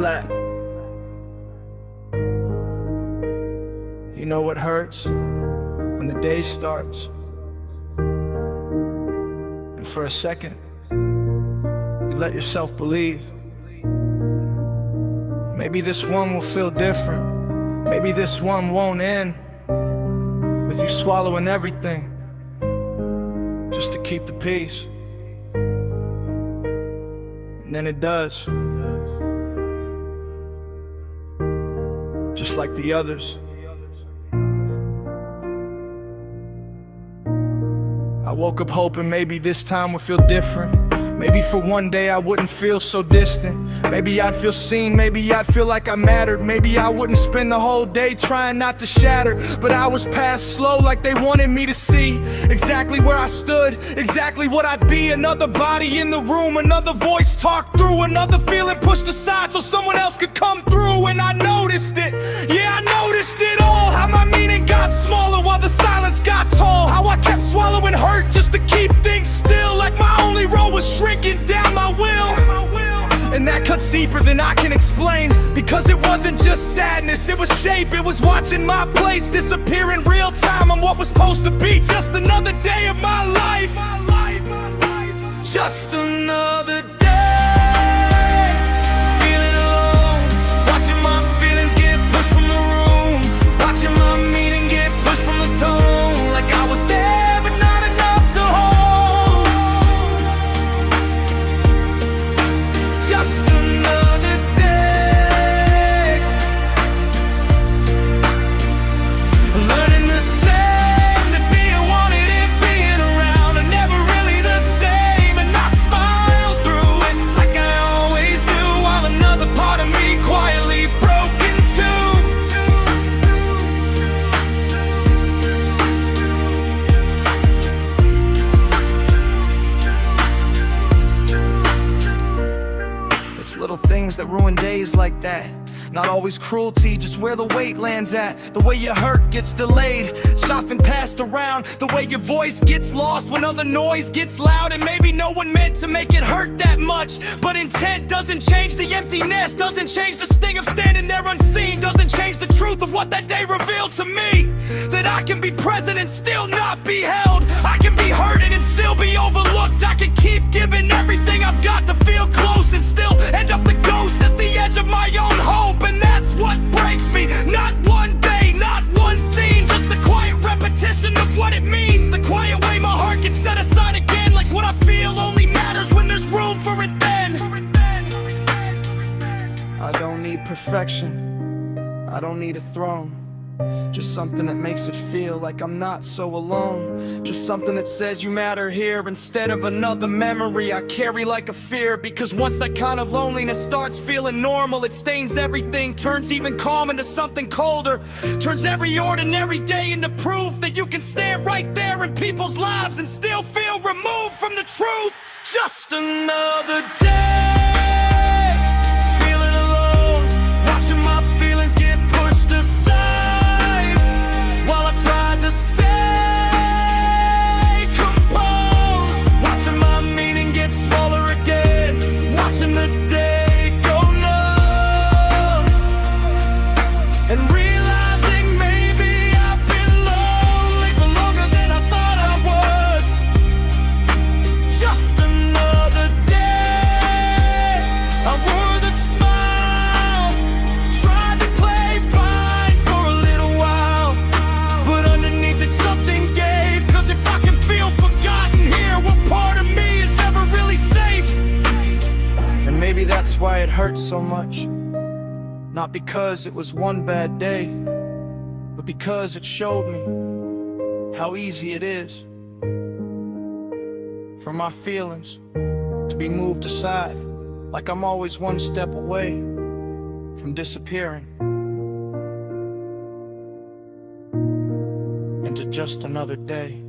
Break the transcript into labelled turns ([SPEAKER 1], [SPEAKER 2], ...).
[SPEAKER 1] flat. You know what hurts? When the day starts, and for a second you let yourself believe maybe this one will feel different. Maybe this one won't end with you swallowing everything just to keep the peace. And then it does, just like the others. I woke up hoping maybe this time would feel different. Maybe for one day I wouldn't feel so distant. Maybe I'd feel seen, maybe I'd feel like I mattered. Maybe I wouldn't spend the whole day trying not to shatter. But I was passed slow like they wanted me to see exactly where I stood, exactly what I'd be. Another body in the room, another voice talked through, another feeling pushed aside so someone else could come through. And I noticed it, yeah, I noticed it all. How my meaning got smaller while the silence got tall. How I kept swallowing hurt just to keep things still, like my only role was shrinking down my will. And that cuts deeper than I can explain, because it wasn't just sadness, it was shape. It was watching my place disappear in real time. I'm what was supposed to be just another day of my life. Just another day, feeling alone, watching my feelings get pushed from the room, watching my meaning get pushed from the tone. Like I was there but not enough to hold. Just another day, learning the same, that being wanted and being around are never really the same. And I smile through it like I always do, while another part of me quietly broke in two. It's little things that ruin days like that. Not always cruelty, just where the weight lands at. The way your hurt gets delayed, softened, passed around. The way your voice gets lost when other noise gets loud. And maybe no one meant to make it hurt that much, but intent doesn't change the emptiness, doesn't change the sting of standing there unseen, doesn't change the truth of what that day revealed to me. That I can be present and still not be held. I can be hurted and still be overlooked. I can keep giving everything I've got to feel close and still end up the ghost at the edge of my own hope. And that's what breaks me. Not one day, not one scene, just the quiet repetition of what it means. The quiet way my heart gets set aside again, like what I feel only matters when there's room for it then. I don't need perfection, I don't need a throne, just something that makes it feel like I'm not so alone. Just something that says you matter here, instead of another memory I carry like a fear. Because once that kind of loneliness starts feeling normal, it stains everything, turns even calm into something colder, turns every ordinary day into proof that you can stand right there in people's lives and still feel removed from the truth. Just another day, feeling alone, watching my feelings get pushed aside, while I tried to stay composed, watching my meaning get smaller again, watching the day go numb, and realizing maybe I've been lonely for longer than I thought I was. Just another day, I wore the smile, tried to play fine for a little while, but underneath it something gave. Cause if I can feel forgotten here, what part of me is ever really safe? And maybe that's why it hurts so much. Not because it was one bad day, but because it showed me how easy it is for my feelings to be moved aside, like I'm always one step away from disappearing into just another day.